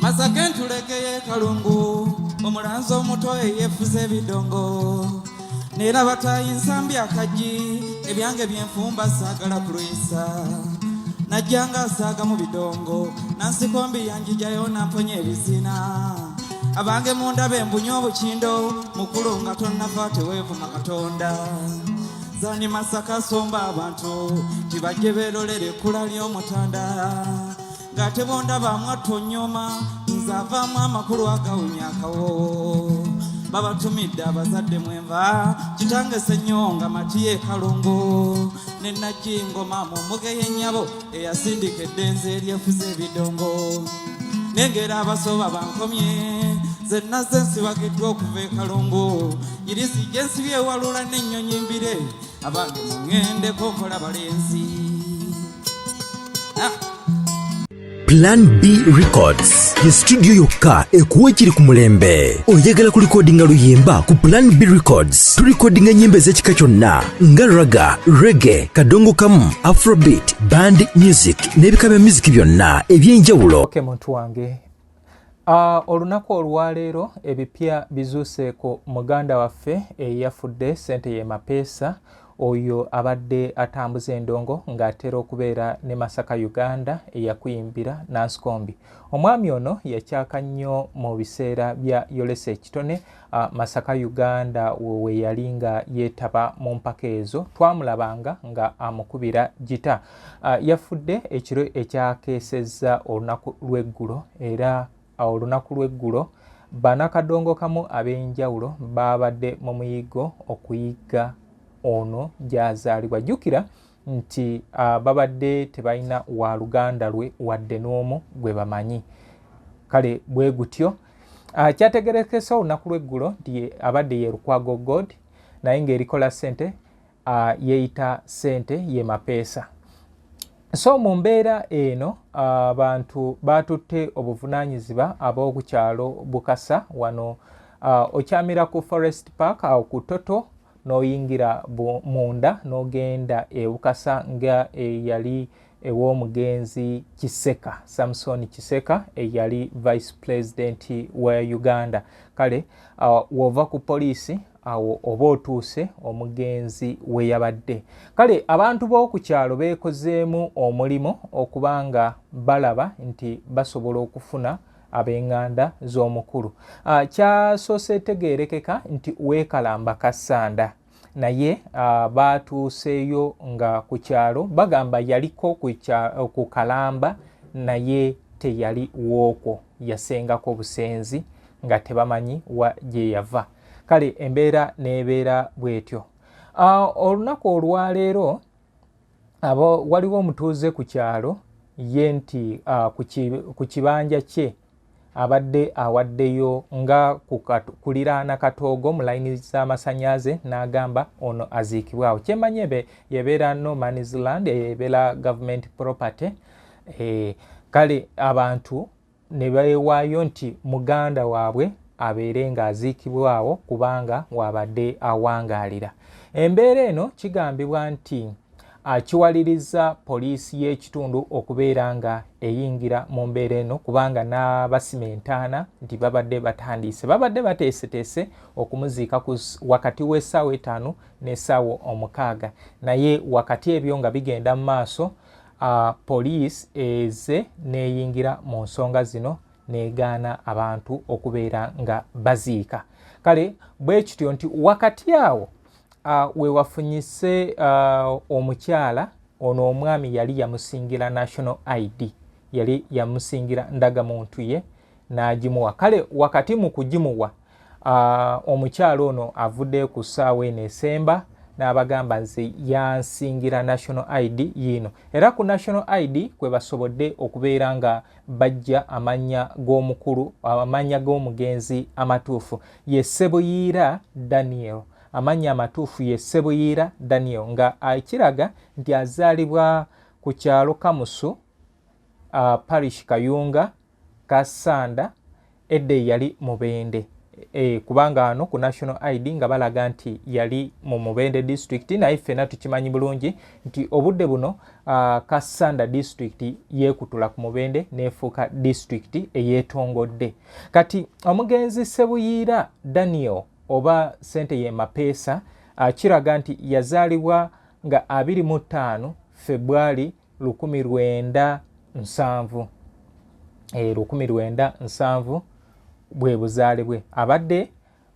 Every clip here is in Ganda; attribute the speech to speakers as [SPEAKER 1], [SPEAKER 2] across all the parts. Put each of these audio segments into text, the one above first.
[SPEAKER 1] Masaka ntulekeye kalungu omulanzo omuto yefuze bidongo nera batayinza akaji ebyange byenfumba sagala kulwisa najjanga saga mu bidongo nansikombi yanjijayo namponye ebizina abange munda bembunyo obukindo mukulu nga tonnafa teweevuma katonda zani Masaka somba abantu tibajje berolere ekkula ly'omutanda nga tebonda bamwatonyoma nzavaamu amakulu agawunya akawo babatumidde abazadde mwenva kitange Ssenyonga Matiye Kalungu ne Najjingoma Mumuge y'ennyabo eyasindika eddenzi eryefuza ebidongo nengera abasoba bankomye zenna ze nsibagiddwa okuva e Kalungu irisi gye nsibye ewalula n'ennyonyi mbire abange muŋŋendeko nkola balenzi.
[SPEAKER 2] Plan B Records ye studio yokka ekuwa ekiri ku mulembe. Oyagala ku recordinga luyimba ku Plan B Records. Tu recordinga nyimbe z'ekika kyonna nga raga, reggae, kadongo kamu, afrobeat, band music n'ebika bya music byonna eby'enjawulo.
[SPEAKER 3] Okay, muntu wange. Olunaku olwaleero ebipya bizuuse ku muganda waffe eyafudde Ssente ye Mapeesa oyo abadde atambuza endongo ng'atera okubeera ne Masaka Uganda eyakuyimbira Nansikombi. Omwami ono yakyaka nnyo mu biseera bya Yolesa Ekitone. Masaka Uganda we yali nga yeetaba mu mpaka ezo twamulabanga nga amukubira gita. Yafudde ekiro ekyakeesezza olunaku lw'eggulo era olunaku lw'eggulo bannakadongo kamu ab'enjawulo babadde mu muyigo okuyiga ono gyazaalibwa. Jjukira nti babadde tebalina wa luganda lwe wadde n'omu gwe bamanyi. Kale bwe gutyo kyategerekesa olunaku lw'eggulo nti abadde ye Lukwago God naye ng'erikola ssente yeeyita Ssente ye Mapeesa. So mu mbeera eno abantu batutte obuvunaanyizibwa ab'oku kyalo Bukasa wano okyamira ku Forest Park awo ku Toto n'oyingira munda n'ogenda e Bukasa nga eyali ew'omugenzi Kiseka, Samson Kiseka eyali Vice President wa Uganda. Kale wova ku poliisi awo oba otuuse omugenzi we yabadde. Kale abantu b'oku kyalo beekozeemu omulimo okubanga balaba nti basobola okufuna ab'eŋŋanda z'omukulu. Kyasoose tegeerekeka nti Weekalamba Kasanda naye baatuuseeyo nga ku kyalo bagamba yaliko ku Kalamba naye teyali wookwo, yasengako busenzi nga tebamanyi wa gye yava. Kale embeera n'ebeera bw'etyo. Olunaku olwaleero waliwo omutuuze ku kyalo ye nti ku kibanja kye abadde awaddeyo nga kuliraana katoogo mu layini z'amasannyalaze n'agamba ono aziikibwawo. Kyemmanyi yebeera no man's land ebeera government property. Kale abantu ne beewaayo nti muganda waabwe abeere ng'aziikibwawo kubanga wabadde awangaalira. Embeera eno kigambibwa nti kiwaliriza poliisi y'ekitundu okubeera nga eyingira mu mbeera eno kubanga n'abasima entaana nti babadde batandiise, babadde bateeseteese okumuziika wakati w'essaawa 5 n'essaawa 6 naye wakati ebyo nga bigenda mu maaso poliisi eze n'eyingira mu nsonga zino n'egaana abantu okubeera nga baziika. Kale bwe kityo nti wakati awo we wafunyise omukyala ono omwami yali yamusingira national ID, yali yamusingira ndagamuntu ye n'agimuwa. Kale wakati mu kugimuwa omukyala ono avudde ku ssaawa eno esemba n'abagamba nze yansingira national ID yino, era ku national ID kwe basobodde okubeera nga bajja amannya g'omukulu, amannya g'omugenzi amatuufu ye Ssebuyiira Daniel. Amannya amatuufu ye Ssebuyiira Daniel nga akiraga nti azaalibwa ku kyalo Kamusu parish Kayunga Kasanda edde yali Mubende. kubanga ano ku national ID nga balaga nti yali mu Mubende district naye ffenna tukimanyi bulungi nti obudde buno Kassanda district yeekutula ku Mubende neefuuka district eyeetongodde. Kati omugenzi Sebuyiira Daniel oba Ssenteye Mapeesa kiraga nti yazaalibwa nga 25 February 1907 1907 bwe buzaale bwe. Abadde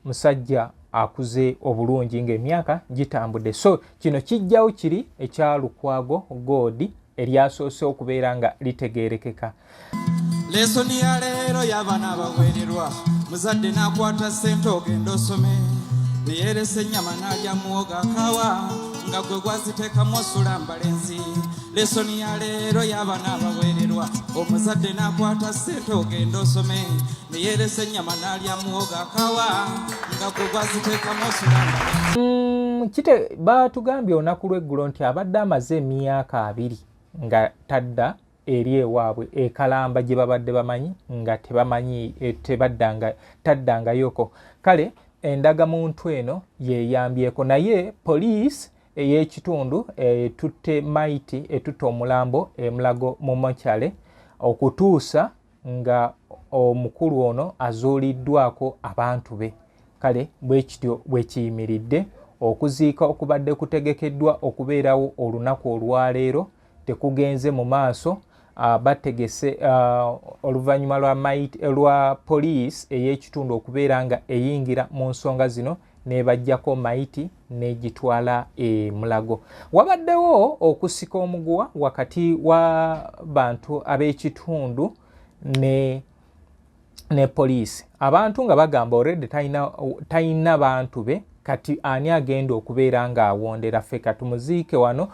[SPEAKER 3] musajja akuze obulungi ng'emyaka gitambudde. So kino kijjawo kiri ekya Lukwago Gold eryasoose okubeera nga litegeerekeka.
[SPEAKER 1] Lesoni ya leero y'abaana abaweererwa muzadde n'akwata ssente ogenda osome neyeresa ennyama n'alya muwogo akawa nga gwe gwaziteekamu osula mbalenzi. Lesoni ya leero y'abaana abaweererwa omuzadde n'akwata ssente ogenda osome neyeresa ennyama n'alya muwogo akawa nga gwe gwaziteekamu osula mbalenzi.
[SPEAKER 3] Kite baatugambye olunaku lw'eggulo nti abadde amaze emyaka 2 nga tadda eri ewaabwe ekalamba gye babadde bamanyi nga tebamanyi taddangayooko. Kale endagamuntu eno yeeyambyeko naye poliisi ey'ekitundu etutte maiti etutte omulambo Mulago mu mokyale okutuusa nga omukulu ono azuuliddwako abantu be. Kale bwe kityo bwe kiyimiridde. Okuziika okubadde kutegekeddwa okubeerawo olunaku olwaleero tekugenze mu maaso. Bategese oluvannyuma lwa poliisi ey'ekitundu okubeera nga eyingira mu nsonga zino nebajjako maiti negitwala Mulago. Wabaddewo okusika omuguwa wakati wa bantu ab'ekitundu ne poliisi. Abantu nga bagamba already talina bantu be, kati ani agenda okubeera nga awondera ffe katumuziike wano.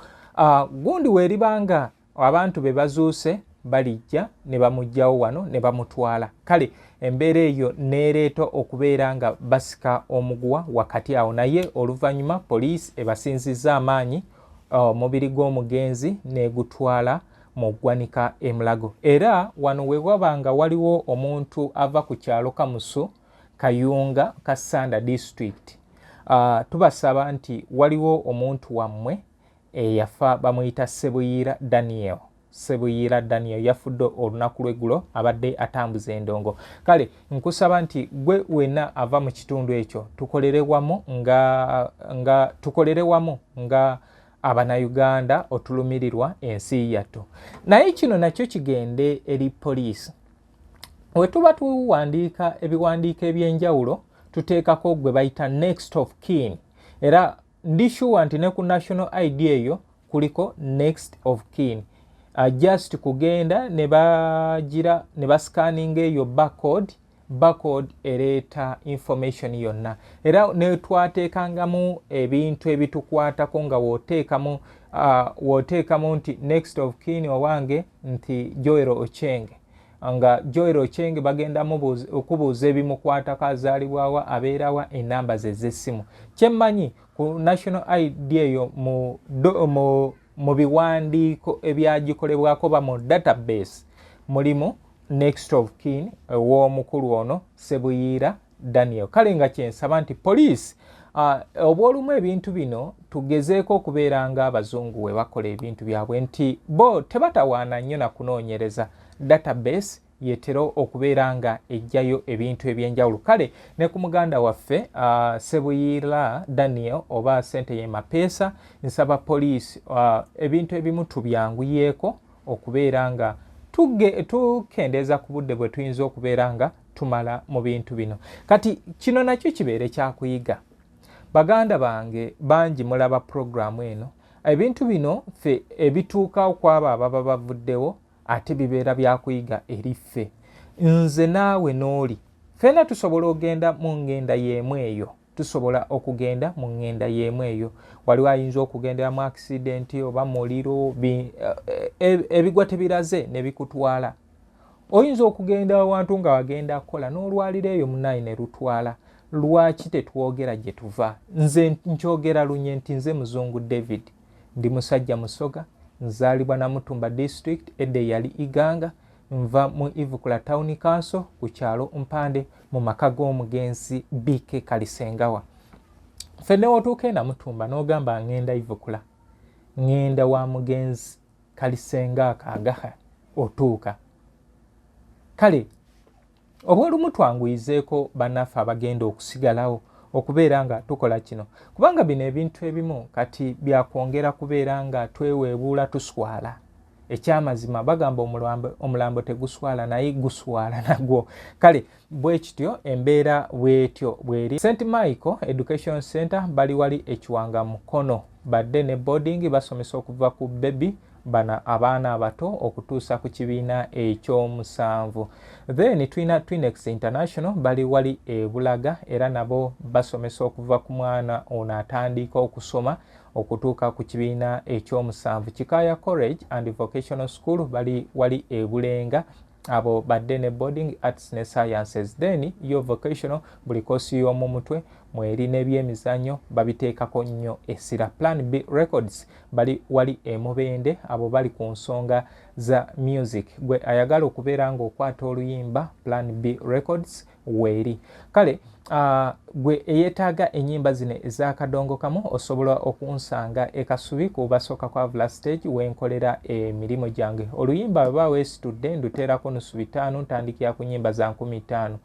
[SPEAKER 3] Gundi weeribanga abantu be bazuuse balijja ne bamugjawo wano ne bamutwala. Kale embeera eyo neereeta okubeera nga basika omuguwa wakati awo, naye oluvannyuma poliisi ebasinzizza amaanyi omubiri gw'omugenzi negutwala mu ggwanika Mulago. Era wano we wabanga waliwo omuntu ava ku kyalo Kamusu Kayunga Kassanda district. Tubasaba nti waliwo omuntu wammwe yafa bamuyita Sebuyiira Daniel. Sebuyiira Daniel yafudde olunaku lw'eggulo abadde atambuza endongo. Kale nkusaba nti gwe wenna ava mu kitundu ekyo tukolere wamu nga Abanayuganda otulumirirwa ensi yattu. Naye kino nakyo kigende eri poliisi. We tuba tuwandiika ebiwandiiko eby'enjawulo tuteekako gwe bayita next of kin. Era ndishuwa nti ne ku national ID eyo kuliko next of kin. Just kugenda ne bascanning eyo barcode ereeta information yonna. Era ne twateekangamu ebintu ebitukwatako nga wooteekamu nti next of kin owange nti Joel Ocheng. Nga Joel Ocheng bagenda okubuuza ebimukwatako, azaalibwawa, abeerawa, enamba ze z'essimu. Kyemmanyi ku national ID eyo mu biwandiiko ebyagikolebwako ba mu database mulimu next of kin w'omukulu ono Sebuyiira Daniel. Kale nga kyensaba nti poliisi obwolumu ebintu bino tugezeeko okubeera nga abazungu we bakola ebintu byabwe nti bo tebatawaana nnyo na kunoonyereza. Database yetera okubeera nga ejjayo ebintu ebyenjawulo. Kale ne ku muganda waffe Sebuyiira Daniel oba Ssenteye Mapeesa nsaba poliisi ebintu ebimu tubyanguyeeko okubeera nga tukendeeza ku budde bwe tuyinza okubeera nga tumala mu bintu bino. Kati kino nakyo kibeere kyakuyiga. Baganda bange bangi mulaba programu eno. Ebintu bino ffe ebituuka okwabo ababa bavuddewo ate bibeera byakuyiga eri ffe. Nze naawe n'oli ffenna tusobola okugenda mu ngenda y'emu eyo. Tusobola okugenda mu ngenda y'emu eyo. Waliwo ayinza okugendera mu accident oba muliro ebigwa tebiraze ne bikutwala. Oyinza okugenda awantu nga wagenda kukola n'olwalira eyo munayi ne lutwala. Lwaki tetwogera gye tuva? Nze nkyogera lunye nti nze Muzungu David ndi musajja Musoga, nzaalibwa Namutumba district, edda yali Iganga, nva mu Ivukula Town Council ku kyalo Mpande mu maka g'omugenzi BK Kalisengawa. Fene otuuke na Mutumba n'ogamba ngenda Ivukula, ngenda wa mugenzi Kalisenga Kagaha otuuka. Kale obwolumu twanguyizeeko bannaffe abagenda okusigalawo okubeera nga tukola kino, kubanga bino ebintu ebimu kati byakwongera kubeera nga tweweebuula tuswala. Ekyamazima bagamba omulambo teguswala naye guswala nagwo. Kale bwe kityo embeera bwetyo bweri. St. Michael Education Center bali wali ekiwanga Mukono badde ne boarding basomesa okuva ku baby bana abaana abato okutuusa ku kibiina ekyomusanvu. Then twina Twinex International bali wali Bulaga era nabo basomesa okuva ku mwana ono atandika okusoma okutuuka ku kibiina ekyomusanvu. Kikaya College and Vocational School bali wali Bulenga abo badde ne boarding arts ne sciences. Then yo vocational buli kosi y'omu mutwe mweri n'ebyemizannyo babiteekako nnyo essira. Plan B Records bali wali Mubende abo bali ku nsonga za music. Gwe ayagala okubeera ng'okwata oluyimba Plan B Records weeri. Kale gwe eyeetaaga ennyimba zino ez'akadongo kamu osobola okunsanga Kasubi ku basooka kwa Vula Stage wenkolera emirimu gyange. Oluyimba bwe weesitudde nduteerako nusu 5 ntandikira ku nnyimba za 15.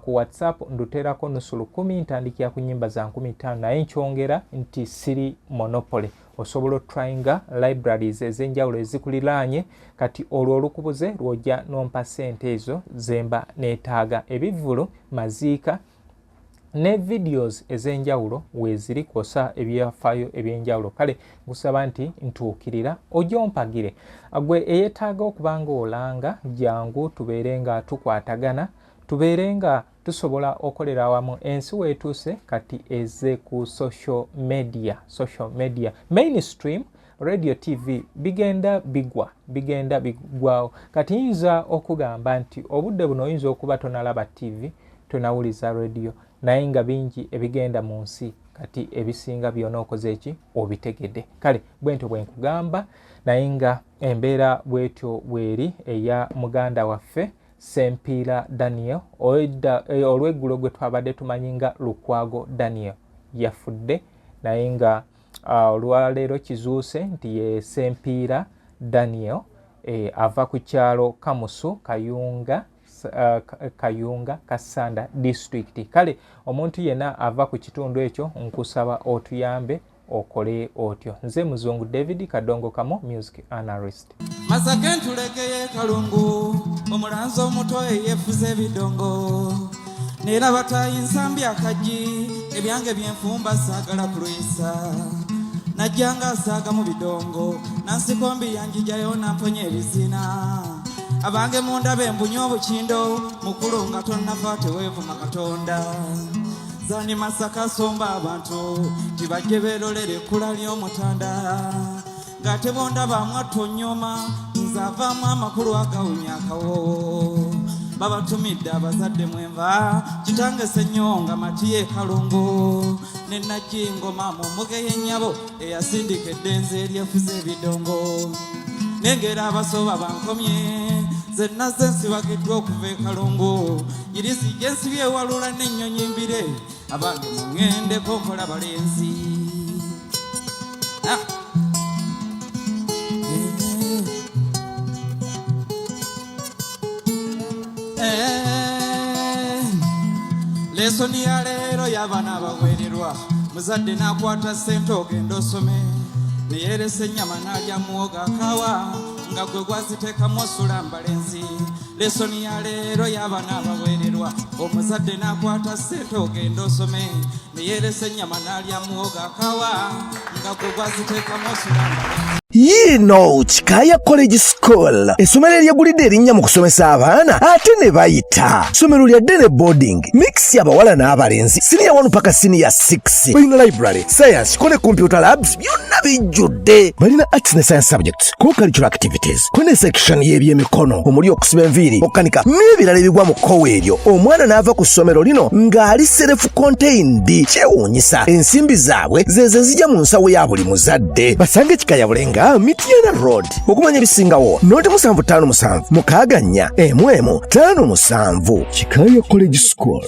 [SPEAKER 3] Ku WhatsApp nduteerako nusu 10 ntandikira ku nnyimba za 15 naye nkyongera nti siri monopoly. Osobola otryinga libraries ez'enjawulo ezikuliraanye kati olwo olukubuze lwojja nompa ssente ezo zemba neetaaga. Ebivvulu maziika ne videos ez'enjawulo weeziri kwosa ebyafaayo eby'enjawulo. Kale ngusaba nti ntuukirira ojompagire. Gwe eyeetaaga okuba ng'olanga jangu tubeere nga tukwatagana, tubeere nga tusobola okolera awamu. Ensi weetuuse kati eze ku social media mainstream radio TV bigenda bigwawo. Kati yinza okugamba nti obudde buno oyinza okuba tonalaba TV tonawuliza radio naye nga bingi ebigenda mu nsi kati ebisinga byonna okoze eki obitegedde. Kale bwentyo bwe nkugamba naye nga embeera bwetyo bweri eya muganda waffe Sempiira Daniel olw'eggulo gwe twabadde tumanyi nga Lukwago Daniel yafudde naye nga olwaleero kizuuse nti ye Sempiira Daniel ava ku kyalo Kamusu Kayunga Kasanda District. Kale omuntu yenna ava ku kitundu ekyo nkusaba otuyambe okole otyo. Nze Muzungu David Kadongo Kamo music analyst.
[SPEAKER 1] Masake ntulekeye Kalungu omulanzo omuto eyefuze ebidongo nera batayinsambi akaji ebyange byenfumba saagala kulwisa najjanga saaga mu bidongo nansikombi yanjijayo namponye ebizina abange munda bembunye obukindo mukulu nga tonnafa teweevuma Katonda zani Masaka somba abantu tibajje beerolere ekkula ly'omutanda nga tebonda bamwatonyoma nzavaamu amakulu agawunya akawo babatumidde abazadde mwenva kitange Ssenyonga Matiye Kalungu ne Najjingoma mu mbuga y'ennyabo eyasindika eddenzi eryefuza ebidongo nengera abasoba bankomye zenna zensibagiddwa okuva e Kalungu irizi gye nsibye ewalula n'ennyonyi mbire abange muŋŋendeko nkola balenzi. Lesoni ya leero y'abaana abaweererwa muzadde n'akwata ssente ogenda osome neyeresa ennyama n'alya muwogo akawa nga gwe gwaziteekamu osula mbalenzi. Lesoni ya leero y'abaana abaweererwa omuzadde n'akwata ssente ogenda osome neyeresa ennyama n'alya muwogo akawa nga gwe gwaziteekamu osula mbalenzi.
[SPEAKER 2] Yino Kikaya College School essomero eryegulidde erinnya mu kusomesa abaana ate ne bayita ssomero lya ddene boarding mix y'abawala n'abalenzi senior 1 paka senior 6 balina library science kone computer labs byonna bijjudde balina arts ne science subjects co-curricular activities kone section y'ebyemikono omuli okusiba enviiri okukanika n'ebirala ebigwa mu kkowe eryo omwana n'ava ku ssomero lino ng'ali self contained
[SPEAKER 4] kati kyewuunyisa ensimbi zaabwe zeze zijja mu nsawo ya buli muzadde. Basange Kikaya Bulenga Mityana Road. Okumanya ebisingawo noti 757 6 4 1 5 7. Kikaya College School.